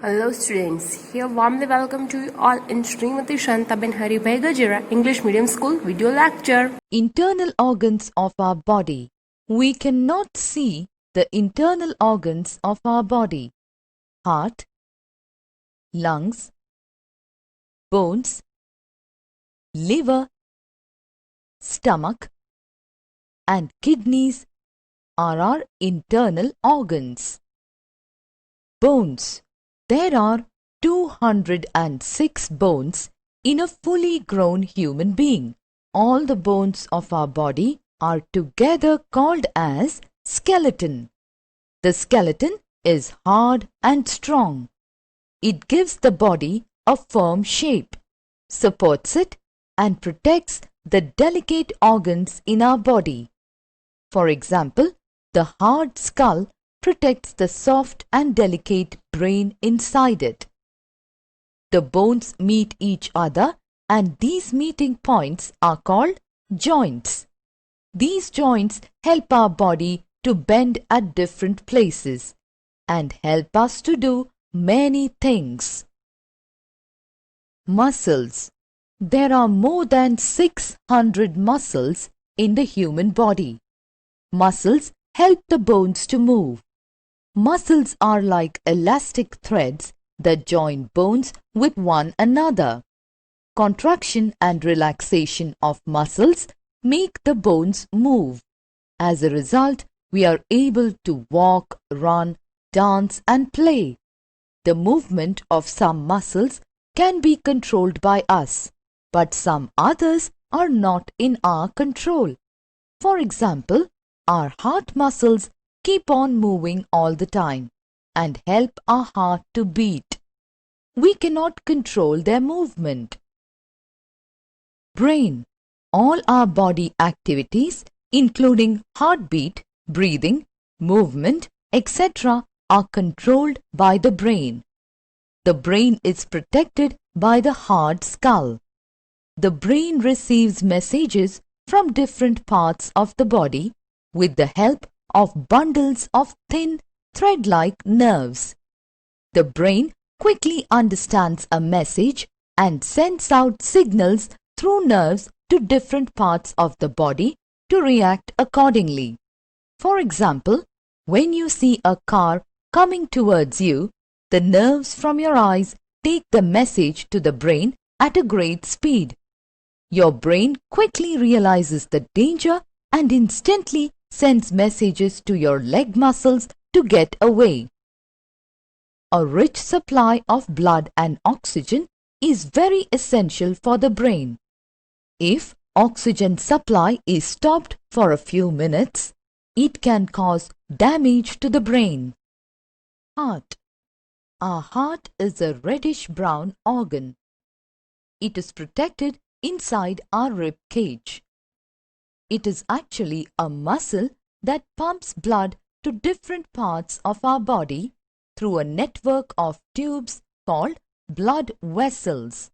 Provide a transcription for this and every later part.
Hello students, here warmly welcome to you all in Srimati Shantabin Haribhai Gajera English Medium School video lecture. Internal organs of our body. We cannot see the internal organs of our body. Heart, lungs, bones, liver, stomach, and kidneys are our internal organs. Bones. There are 206 bones in a fully grown human being. All the bones of our body are together called as skeleton. The skeleton is hard and strong. It gives the body a firm shape, supports it, and protects the delicate organs in our body. For example, the hard skull protects the soft and delicate brain inside it. The bones meet each other, and these meeting points are called joints. These joints help our body to bend at different places and help us to do many things. Muscles. There are more than 600 muscles in the human body. Muscles help the bones to move. Muscles are like elastic threads that join bones with one another. Contraction and relaxation of muscles make the bones move. As a result, we are able to walk, run, dance, and play. The movement of some muscles can be controlled by us, but some others are not in our control. For example, our heart muscles keep on moving all the time and help our heart to beat. We cannot control their movement. Brain. All our body activities, including heartbeat, breathing, movement, etc., are controlled by the brain. The brain is protected by the hard skull. The brain receives messages from different parts of the body with the help of bundles of thin thread-like nerves. The brain quickly understands a message and sends out signals through nerves to different parts of the body to react accordingly. For example, when you see a car coming towards you, the nerves from your eyes take the message to the brain at a great speed. Your brain quickly realizes the danger and instantly sends messages to your leg muscles to get away. A rich supply of blood and oxygen is very essential for the brain. If oxygen supply is stopped for a few minutes, it can cause damage to the brain. Heart. Our heart is a reddish-brown organ. It is protected inside our rib cage. It is actually a muscle that pumps blood to different parts of our body through a network of tubes called blood vessels.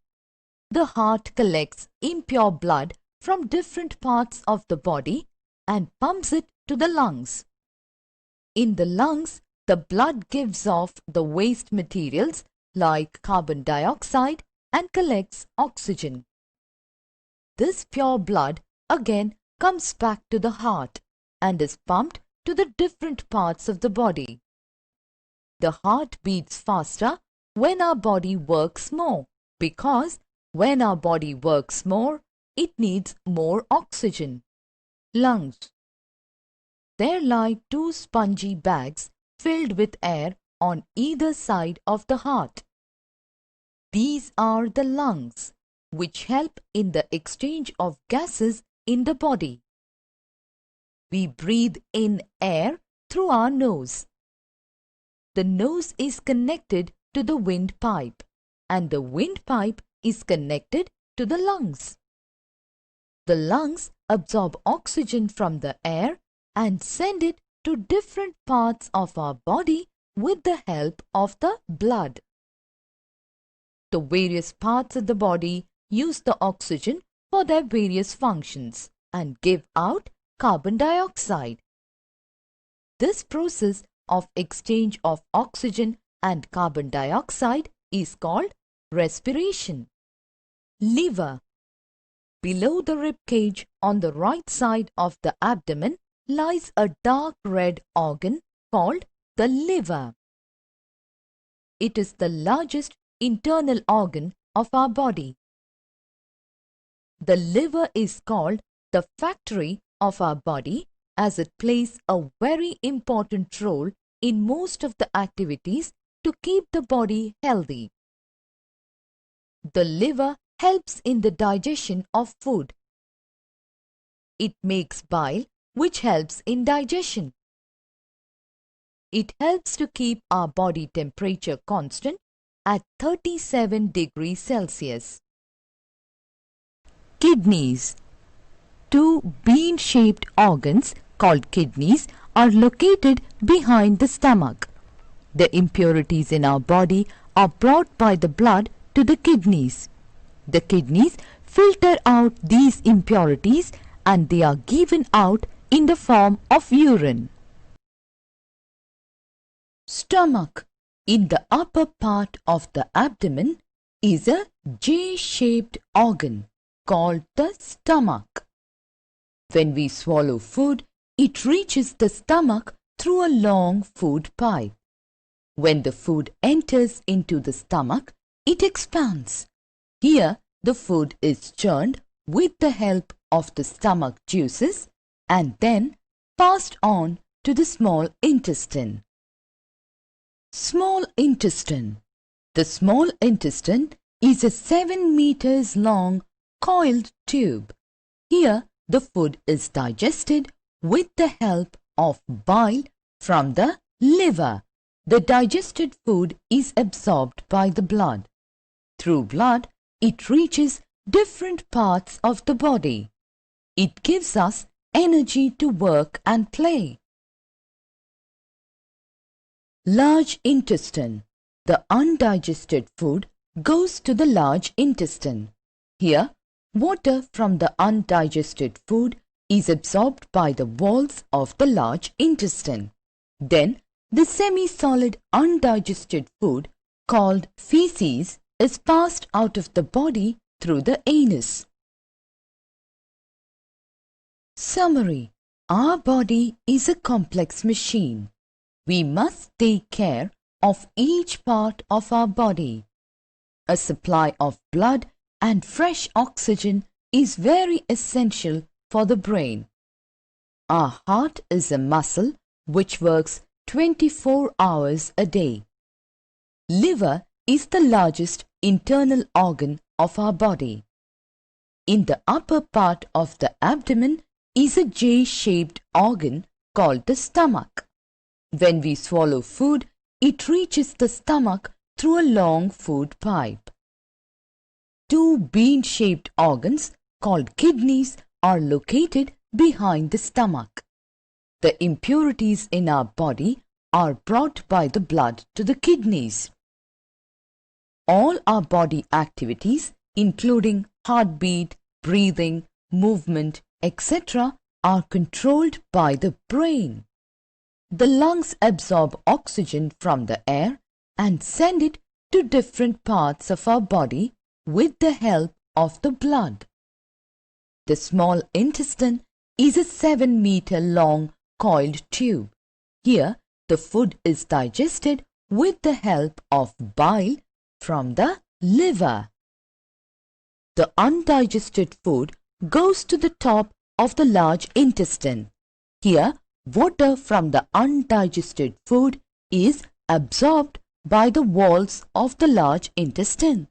The heart collects impure blood from different parts of the body and pumps it to the lungs. In the lungs, the blood gives off the waste materials like carbon dioxide and collects oxygen. This pure blood again comes back to the heart and is pumped to the different parts of the body. The heart beats faster when our body works more, because when our body works more, it needs more oxygen. Lungs. There lie two spongy bags filled with air on either side of the heart. These are the lungs, which help in the exchange of gases in the body. We breathe in air through our nose. The nose is connected to the windpipe, and the windpipe is connected to the lungs. The lungs absorb oxygen from the air and send it to different parts of our body with the help of the blood. The various parts of the body use the oxygen for their various functions and give out carbon dioxide. This process of exchange of oxygen and carbon dioxide is called respiration. Liver. Below the rib cage on the right side of the abdomen lies a dark red organ called the liver. It is the largest internal organ of our body. The liver is called the factory of our body as it plays a very important role in most of the activities to keep the body healthy. The liver helps in the digestion of food. It makes bile, which helps in digestion. It helps to keep our body temperature constant at 37 degrees Celsius. Kidneys. Two bean-shaped organs called kidneys are located behind the stomach. The impurities in our body are brought by the blood to the kidneys. The kidneys filter out these impurities and they are given out in the form of urine. Stomach. In the upper part of the abdomen is a J-shaped organ called the stomach. When we swallow food, it reaches the stomach through a long food pipe. When the food enters into the stomach, it expands. Here, the food is churned with the help of the stomach juices and then passed on to the small intestine. Small intestine. The small intestine is a 7 meters long coiled tube. Here, the food is digested with the help of bile from the liver. The digested food is absorbed by the blood. Through blood, it reaches different parts of the body. It gives us energy to work and play. Large intestine. The undigested food goes to the large intestine. Here, water from the undigested food is absorbed by the walls of the large intestine. Then, the semi-solid undigested food called feces is passed out of the body through the anus. Summary. Our body is a complex machine. We must take care of each part of our body. A supply of blood and fresh oxygen is very essential for the brain. Our heart is a muscle which works 24 hours a day. Liver is the largest internal organ of our body. In the upper part of the abdomen is a J-shaped organ called the stomach. When we swallow food, it reaches the stomach through a long food pipe. Two bean-shaped organs called kidneys are located behind the stomach. The impurities in our body are brought by the blood to the kidneys. All our body activities, including heartbeat, breathing, movement, etc., are controlled by the brain. The lungs absorb oxygen from the air and send it to different parts of our body with the help of the blood. The small intestine is a 7-meter long coiled tube. Here, the food is digested with the help of bile from the liver. The undigested food goes to the top of the large intestine. Here, water from the undigested food is absorbed by the walls of the large intestine.